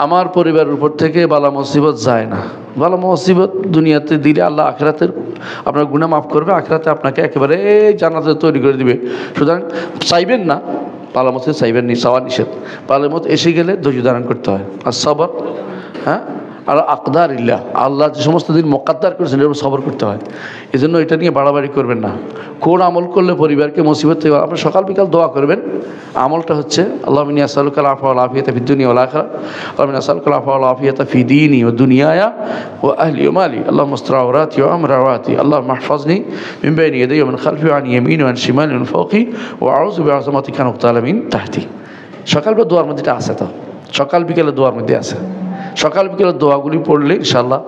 আমার পরিবারের উপর থেকে বালা মুসিবত যায় না। বালা মুসিবত দুনিয়াতে দিলে আল্লাহ আখিরাতের আপনার গুনাহ মাফ করবে, আখিরাতে আপনাকে একেবারে জান্নাতে তৈরি করে দিবে। সুতরাং চাইবেন না, বালা মুসিবত চাইবেন নি, চাওয়া নিষেধ। বালা মুসিবত এসে গেলে ধৈর্য ধারণ করতে হয়। আর সবর, হ্যাঁ, আর আকদার ইল্লাহ, আল্লাহ যে সমস্ত দিন মোকাদ্দার করেছেন এর উপর সবর করতে হয়। এই জন্য এটা নিয়ে বাড়াবাড়ি করবেন না। কোন আমল করলে পরিবারকে মুসিবত থেকে আপনি সকাল বিকাল দোয়া করবেন। আমলটা হচ্ছে আল্লাহুম্মা ইন্নী আসআলুকা আল আফওয়া ওয়াল আফিয়াতা ফিদ দুনিয়া ওয়াল আখিরাহ, আল্লাহুম্মা ইন্নী আসআলুকা আল আফওয়া ওয়াল আফিয়াতা ফি দীনি ওয়া দুনিয়ায়া ওয়া আহলি ওয়া মালি, আল্লাহুম্মা আস্তির আওরাতি ওয়া আমর রাওয়াতি, আল্লাহুম্মা ইহফাযনি মিন বাইনি ইয়াদাইয়া ওয়া মিন খালফি ওয়া আন ইয়ামিনি ওয়া আন শিমালি ওয়া মিন ফাওকি ওয়া আউযু বিআযমাতিকা আন উগতালা মিন তাহতি। সকালবেলা দোয়ার মধ্যে এটা আছে, তো সকাল বিকেলে দোয়ার মধ্যে আছে। সকাল বিকেলের দোয়াগুলি পড়লে ইনশাআল্লাহ,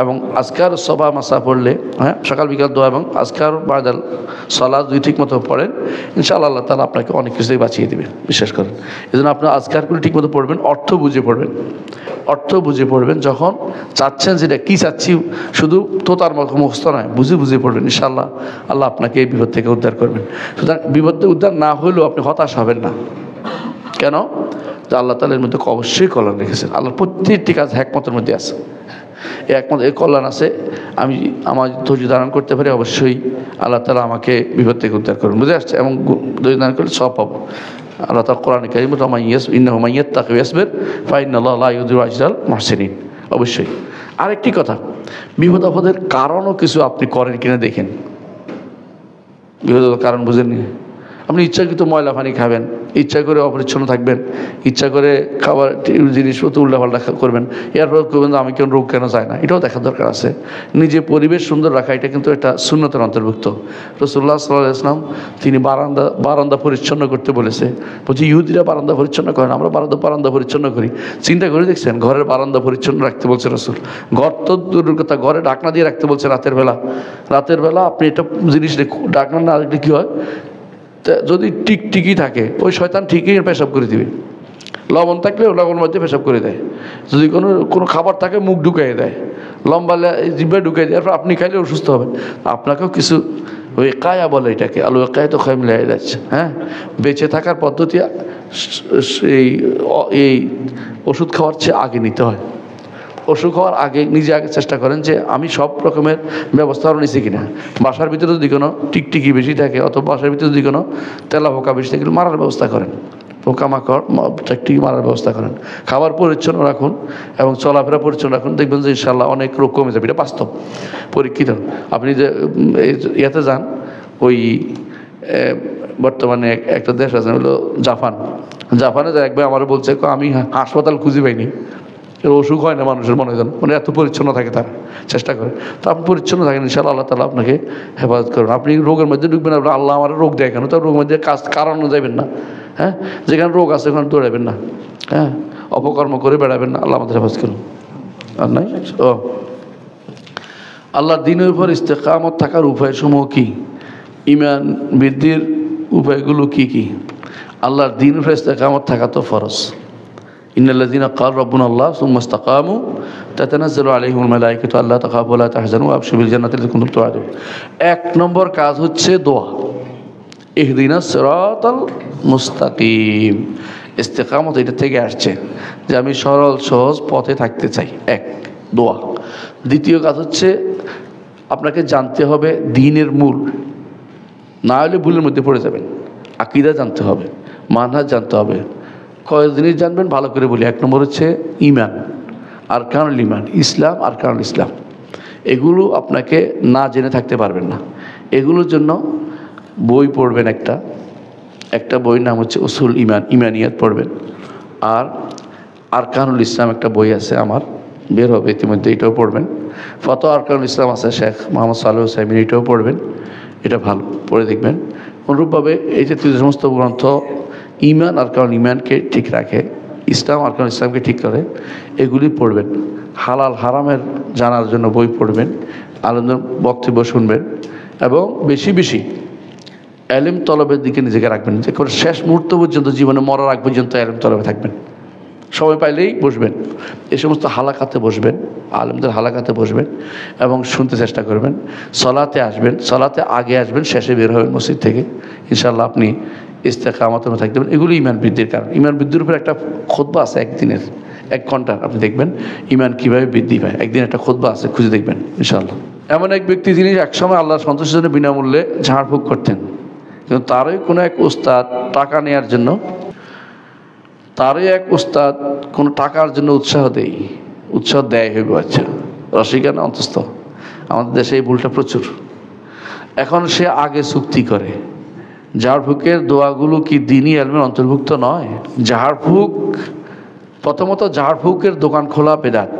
এবং আজকার সবা মাসা পড়লে, হ্যাঁ, সকাল বিকাল দোয়া এবং আজকার বাদাল সালাত দুই ঠিক মতো পড়েন, ইনশাআল্লাহ আল্লাহ তাআলা আপনাকে অনেক কিছুই বাঁচিয়ে দেবেন, বিশ্বাস করেন। এই জন্য আপনার আজকারগুলি ঠিক মতো পড়বেন, অর্থ বুঝে পড়বেন। অর্থ বুঝে পড়বেন, যখন চাচ্ছেন যেটা কী চাচ্ছি শুধু তোতার মতো মুখস্থ নয়, বুঝে বুঝে পড়বেন, ইনশাআল্লাহ আল্লাহ আপনাকে এই বিপদ থেকে উদ্ধার করবেন। সুতরাং বিপদ থেকে উদ্ধার না হলেও আপনি হতাশ হবেন না। কেন? যে আল্লাহ তাআলা এর মধ্যে অবশ্যই কল্যাণ রেখেছেন। আল্লাহর প্রত্যেকটি কাজ হিকমতের মধ্যে আছে, এই একমত এই কল্যাণ আছে। আমি আমার ধৈর্য ধারণ করতে পারি, অবশ্যই আল্লাহ তাআলা আমাকে বিপদ থেকে উদ্ধার করবেন, বুঝে আসছে? এবং ধৈর্য ধারণ করলে সব পাবো। আল্লাহ তাআলা কোরআনে কারীমে ইন্নাহু মান ইয়াত্তাকি ওয়া ইয়াসবির ফাইন্নাল্লাহা লা ইউযিউ আজরাল মুহসিনিন। অবশ্যই আরেকটি কথা, বিপদ আপদের কারণও কিছু আপনি করেন কিনা দেখেন। বিপদের কারণ বুঝেননি? আপনি ইচ্ছাকৃত ময়লা পানি খাবেন, ইচ্ছা করে অপরিচ্ছন্ন থাকবেন, ইচ্ছা করে খাবার জিনিসপত্র উল্টাপাল্টা করবেন, এরপর করবেন আমি কেন রোগ কেন যায় না, এটাও দেখার দরকার আছে। নিজে পরিবেশ সুন্দর রাখা, এটা কিন্তু একটা সুন্নতের অন্তর্ভুক্ত। রাসূলুল্লাহ সাল্লাল্লাহু আলাইহি ওয়াসাল্লাম তিনি বারান্দা পরিচ্ছন্ন করতে বলেছে। বলছি ইহুদিরা বারান্দা পরিচ্ছন্ন করেন, আমরা বারান্দা পরিচ্ছন্ন করি। চিন্তা করে দেখছেন, ঘরের বারান্দা পরিচ্ছন্ন রাখতে বলছে রাসূল। ঘর তো দূরের কথা, ঘরে ঢাকনা দিয়ে রাখতে বলছে রাতের বেলা। আপনি এটা জিনিস ঢাকনা না রাখলে কী হয়, যদি টিকটিকি থাকে ওই শয়তান ঠিকই পেশাব করে দিবে। লবণ থাকলে লবণের মধ্যে পেশাব করে দেয়। যদি কোনো খাবার থাকে মুখ ঢুকাই দেয়, লম্বা জিভে ঢুকাই দেয়, এরপর আপনি খাইলে অসুস্থ হবেন। আপনাকেও কিছু ওই কায়া বলে এটাকে, আলু কায়া তো খাই মিলে যাচ্ছে। হ্যাঁ, বেঁচে থাকার পদ্ধতি এই ওষুধ খাওয়ার চেয়ে আগে নিতে হয়। ওষুধ খাওয়ার আগে নিজে আগে চেষ্টা করেন যে আমি সব রকমের ব্যবস্থা নিচ্ছি কিনা। বাসার ভিতরে যদি কোনো টিকটিকি বেশি থাকে, অথবা বাসার ভিতরে যদি কোনো তেলা পোকা বেশি থাকে, মারার ব্যবস্থা করেন। পোকামাকড় টিকটিকি মারার ব্যবস্থা করেন। খাবার পরিচ্ছন্ন রাখুন এবং চলাফেরা পরিচ্ছন্ন রাখুন, দেখবেন যে ইনশাআল্লাহ অনেক রোগ কমে যাবে। এটা বাস্তব, পরীক্ষিত। আপনি যে ইয়াতে যান, ওই বর্তমানে একটা দেশ আছে হলো জাপানে যায়, একবার আমার বলছে আমি হাসপাতাল খুঁজে পাইনি। অসুখ হয় না মানুষের, মনে করেন মানে এত পরিচ্ছন্ন থাকে, তারা চেষ্টা করে। তো আপনি পরিচ্ছন্ন থাকেন, ইনশাআল্লাহ আল্লাহ তাআলা আপনাকে হেফাজত করবেন। আপনি রোগের মধ্যে ঢুকবেন, আল্লাহ আমার রোগ দেয় কেন, তো রোগের মধ্যে কারণ যাবেন না। হ্যাঁ, যেখানে রোগ আছে ওখানে দৌড়াবেন না। হ্যাঁ, অপকর্ম করে বেড়াবেন না। আল্লাহ আমাদের হেফাজত করুন। আর নাই ও আল্লাহর দ্বীনের উপর ইস্তেকামত থাকার উপায়সমূহ কি? ঈমান বৃদ্ধির উপায়গুলো কি কি? আল্লাহর দ্বীনের উপর ইস্তেকামত থাকা তো ফরজ। ইন্নাল্লাযীনা ক্বালু রাব্বুনাল্লাহ সুম্মা ইসতাকামু তাতানাজ্জালু আলাইহিমুল মালায়েকাতু আল্লা তাখাফু ওয়া লা তাহজানু ওয়া আবশিরু বিল জান্নাতি আল্লাতী কুনতুম তুআদুন। এক নম্বর কাজ হচ্ছে দোয়া, ইহদিনাস সিরাতাল মুস্তাকিম। ইস্তেকামত এটা থেকে আসছে যে আমি সরল সহজ পথে থাকতে চাই, এক দোয়া। দ্বিতীয় কাজ হচ্ছে আপনাকে জানতে হবে দ্বীনের মূল, না হলে ভুলের মধ্যে পড়ে যাবেন। আকীদা জানতে হবে, মানহাজ জানতে হবে। কয় জিনিস জানবেন ভালো করে বলি। এক নম্বর হচ্ছে ঈমান, আরকানুল ঈমান, ইসলাম, আরকানুল ইসলাম। এগুলো আপনাকে না জেনে থাকতে পারবেন না। এগুলোর জন্য বই পড়বেন, একটা বইয়ের নাম হচ্ছে উসুল ঈমান, ঈমানিয়াত পড়বেন। আর আরকানুল ইসলাম একটা বই আছে আমার, বের হবে ইতিমধ্যে, এটাও পড়বেন। ফতোয়া আরকানুল ইসলাম আছে শেখ মোহাম্মদ সালেহ উসাইমিন, এটাও পড়বেন। এটা ভালো, পড়ে দেখবেন। অনুরূপভাবে এই জাতীয় সমস্ত গ্রন্থ ঈমান আরকানুল ঈমানকে ঠিক রাখে, ইসলাম আরকানুল ইসলামকে ঠিক করে, এগুলি পড়বেন। হালাল হারামের জানার জন্য বই পড়বেন, আলেমদের বক্তব্য শুনবেন, এবং বেশি বেশি এলেম তলবের দিকে নিজেকে রাখবেন। যে করে শেষ মুহূর্ত পর্যন্ত, জীবনে মরার আগ পর্যন্ত এলেম তলবে থাকবেন। সময় পাইলেই বসবেন, এই সমস্ত হালাকাতে বসবেন, আলেমদের হালাকাতে বসবেন এবং শুনতে চেষ্টা করবেন। সলাতে আসবেন, সলাতে আগে আসবেন, শেষে বের হবেন মসজিদ থেকে। ইনশাআল্লাহ আপনি ইস্তেকামতের মধ্যে থাকতে পারেন। এগুলো ঈমান বৃদ্ধির কারণ। ঈমান বৃদ্ধির উপর একটা খুতবা আছে একদিনের, 1 ঘন্টার, আপনি দেখবেন ইমান কীভাবে বৃদ্ধি পায়। একদিন একটা খুতবা আছে, খুঁজে দেখবেন ইনশাআল্লাহ। এমন এক ব্যক্তি যিনি একসময় আল্লাহর সন্তুষ্টির জন্য বিনামূল্যে ঝাড়ফুঁক করতেন, কিন্তু তারই কোনো এক উস্তাদ টাকা নেওয়ার জন্য, কোনো টাকার জন্য উৎসাহ দেয় হইব। আচ্ছা, রসিকানা অন্তস্থ, আমাদের দেশে এই ভুলটা প্রচুর। এখন সে আগে চুক্তি করে। ঝাড়ফুঁকের দোয়াগুলো কি দ্বীনি ইলমের অন্তর্ভুক্ত নয়? প্রথমত ঝাড়ফুঁকের দোকান খোলা বেদাত,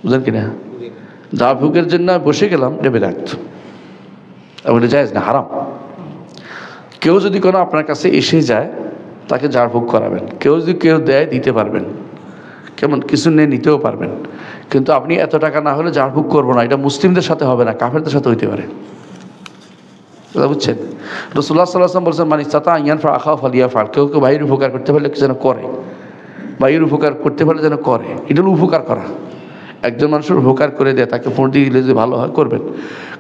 বুঝলেন কিনা? ঝাড়ফুঁকের জন্য বসে গেলাম, এটা বেদাত, এটা জায়েজ না, হারাম। কেউ যদি কোনো আপনার কাছে এসে যায়, তাকে ঝাড়ফুঁক করাবেন। কেউ দেয়, দিতে পারবেন, কেমন কিছু নিয়ে নিতেও পারবেন, কিন্তু আপনি এত টাকা না হলে ঝাড়ফুঁক করবো না, এটা মুসলিমদের সাথে হবে না, কাফেরদের সাথে হইতে পারে। বুঝছেন? রাসূলুল্লাহ সাল্লাল্লাহু আলাইহি ওয়াসাল্লাম বলছেন, মান ইসতাতা আন ইয়ানফা আখাহু ফালিয়াফআল। কেউ ভাইয়ের উপকার করতে পারলে যেন করে, ভাইয়ের উপকার করতে পারলে যেন করে। এটা হলো উপকার করা। একজন মানুষের উপকার করে দেয়, তাকে ফোন দিয়ে দিলে যে ভালো হয়, করবেন।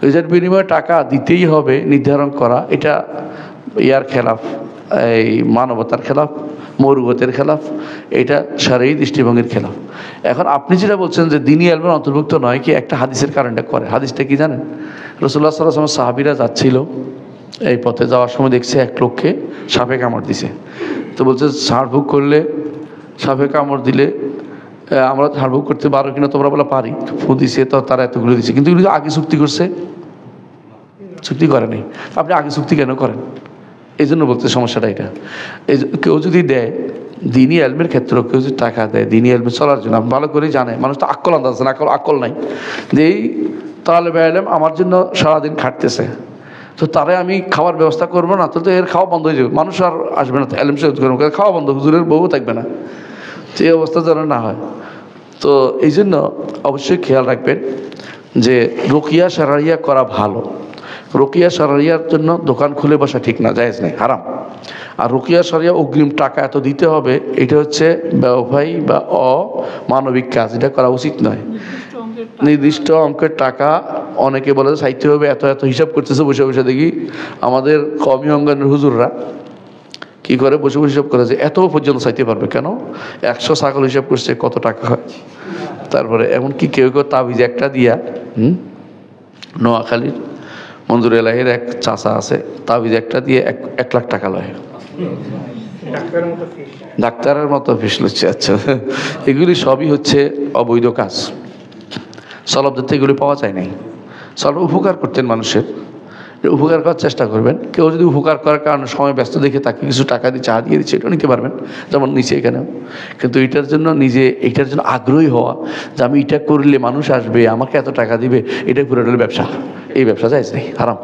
এটার বিনিময়ে টাকা দিতেই হবে নির্ধারণ করা, এটা ইয়ার খেলাফ, এই মানবতার খেলাফ, মরুবতের খেলাফ, এটা শারঈ দৃষ্টিভঙ্গির খেলাফ। এখন আপনি যেটা বলছেন যে দ্বীনি ইলমের অন্তর্ভুক্ত নয়, কি একটা হাদিসের কারণটা করে। হাদিসটা কি জানেন? রাসূলুল্লাহ সাল্লাল্লাহু আলাইহি ওয়াসাল্লাম সাহাবীরা যাচ্ছিল, এই পথে যাওয়ার সময় দেখছে এক লোককে সাপে কামড় দিছে। তো বলছে ঝাড়ফুঁক করলে, সাপে কামড় দিলে আমরা ঝাড়ফুঁক করতে পারো কিনা? তোমরা বলে পারি। ফু দিছে, তো তারা এতগুলো দিচ্ছে, কিন্তু এগুলো আগে চুক্তি করছে, চুক্তি করেনি। আপনি আগে চুক্তি কেন করেন? এই জন্য বলতে সমস্যাটা এটা। কেউ যদি দেয় দ্বীনি ইলমের ক্ষেত্রে, কেউ যদি টাকা দেয় দ্বীনি ইলমে চলার জন্য, ভালো করেই জানে, মানুষ তো আকল আন্দাজ না, আকল নাই, যে এই তালেবে ইলম আমার জন্য সারাদিন খাটতেছে, তো তারে আমি খাওয়ার ব্যবস্থা করবো না, তো এর খাওয়া বন্ধ হয়ে যাবে, মানুষ আর আসবে না, ইলম শেষ করবো, খাওয়া বন্ধ, হুজুরের বউ থাকবে না, তো এই অবস্থা যেন না হয়। তো এই জন্য অবশ্যই খেয়াল রাখবেন যে রুকিয়া শারঈয়া করা ভালো। রুকিয়া শারঈয়ার জন্য দোকান খুলে বসা ঠিক না, জায়েজ নেই, হারাম। আর রুকিয়া শারঈয়া অগ্রিম টাকা এত দিতে হবে, এটা হচ্ছে ব্যবসায়ী বা অমানবিক কাজ, এটা করা উচিত নয়। নির্দিষ্ট অঙ্কের টাকা অনেকে বলে চাইতে হবে, এত এত হিসাব করতেছে বসে বসে। দেখি আমাদের কওমি অঙ্গনের হুজুররা কি করে, বসে বসে হিসাব করে যে এত পর্যন্ত চাইতে পারবে কেন? 100 ছাগল হিসাব করছে কত টাকা হয়। তারপরে এমনকি কেউ তাবিজ একটা দিয়া, নোয়াখালীর মঞ্জুর এলাহির এক চাচা আছে, তাবিজ একটা দিয়ে 1 লাখ টাকা লয়, ডাক্তারের মতো ফিস লচ্ছে। আচ্ছা, এগুলি সবই হচ্ছে অবৈধ কাজ। সলবদের এগুলি পাওয়া যায় নাই। সলব উপকার করতেন মানুষের, উপকার করার চেষ্টা করবেন। কেউ যদি উপকার করার কারণে সময় ব্যস্ত দেখে তাকে কিছু টাকা দিয়ে চা দিয়ে দিচ্ছে, এটা নিতে পারবেন, যেমন নিচে এখানেও। কিন্তু এটার জন্য এইটার জন্য আগ্রহী হওয়া যে আমি এটা করলে মানুষ আসবে, আমাকে এত টাকা দিবে, এটা পুরো ব্যবসা। এই ব্যবসা জায়েজ নেই, হারাম।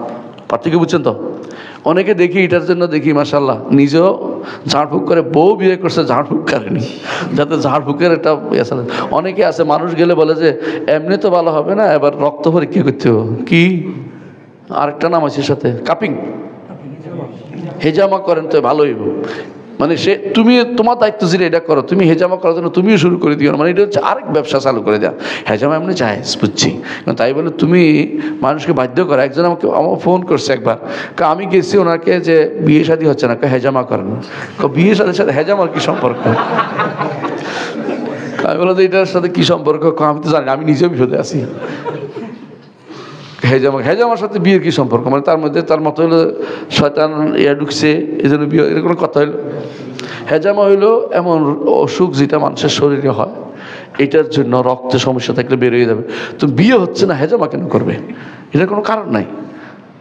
পার্থক্য বুঝছেন তো? অনেকে দেখি এটার জন্য, দেখি মাশাআল্লাহ নিজেও ঝাড়ফুঁক করে, বউ বিয়ে করছে ঝাড়ফুঁক করেনি, যাতে ঝাড়ফুঁকের একটা আসলে। অনেকে আছে মানুষ গেলে বলে যে এমনি তো ভালো হবে না, এবার রক্ত পরীক্ষা করতে হবে। কি আরেকটা নাম আছে সাথে, কাপিং, হেজামা করেন তো ভালোই। মানে তুমি তোমার দায়িত্ব ছিল এটা করো, তুমি হেজামা করার জন্য তুমিও শুরু করে দিও না, মানে এটা হচ্ছে আরেক ব্যবসা চালু করে দেওয়া। হেজামা এমনি জায়েজ, বুঝছি, তাই বলে তুমি মানুষকে বাধ্য করো। একজন আমার ফোন করছে একবার, আমি গেছি ওনাকে যে বিয়ে শাদী হচ্ছে না, হেজামা করেন। বিয়ে শাদীর সাথে হেজামার কি সম্পর্ক? আমি বললাম এটার সাথে কি সম্পর্ক? আমি তো জানি, আমি নিজেও বিপদে আছি। হেজামার সাথে বিয়ের কি সম্পর্ক? মানে তার মধ্যে তার মতো হলো শয়তান ঢুকছে, এই জন্য বিয়ে, এরকম কথা হইলো। হেজামা হইলো এমন অসুখ যেটা মানুষের শরীরে হয়, এটার জন্য রক্তে সমস্যা থাকলে বের হয়ে যাবে। তো বিয়ে হচ্ছে না, হেজামা কেন করবে? এটার কোনো কারণ নাই।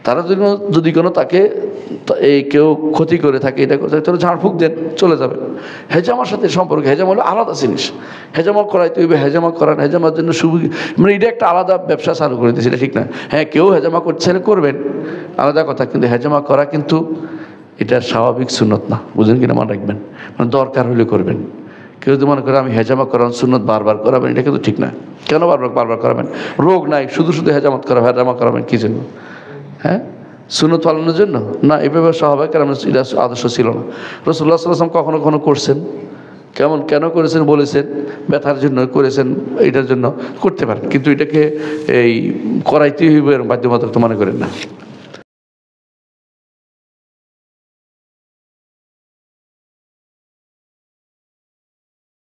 তারা যদি কোনো তাকে কেউ ক্ষতি করে থাকে, এটা করে থাকে, তাহলে ঝাড়ফুঁক দেন, চলে যাবে। হেজামার সাথে সম্পর্ক, হেজামা হলো আলাদা জিনিস। হেজামা করাইতে হইবে, হেজামা করান, হেজামার জন্য মানে এটা একটা আলাদা ব্যবসা চালু করে দিয়েছে, এটা ঠিক না। হ্যাঁ, কেউ হেজামা করতে চাইলে করবেন, আলাদা কথা, কিন্তু হেজামা করা কিন্তু এটা স্বাভাবিক সুন্নত না, বুঝলেন কিনা? মনে রাখবেন, মানে দরকার হলে করবেন। কেউ যদি মনে করে আমি হেজামা করান সুন্নত বারবার করাবেন, এটা কিন্তু ঠিক না। কেন বারবার করাবেন? রোগ নাই, শুধু হেজামাত করা, হেজামা করাবেন কি জন্য? হ্যাঁ, সুন্নত পালনের জন্য না, এভাবে স্বাভাবিক এটা আদর্শ ছিল না। রাসূলুল্লাহ সাল্লাল্লাহু আলাইহি ওয়াসাল্লাম কখনো কখনো করছেন, কেন করেছেন বলেছেন, ব্যথার জন্য করেছেন, এটার জন্য করতে পারেন, কিন্তু এটাকে এই করাইতেই হইবে এরকম বাধ্যবাধকতা মনে করেন না।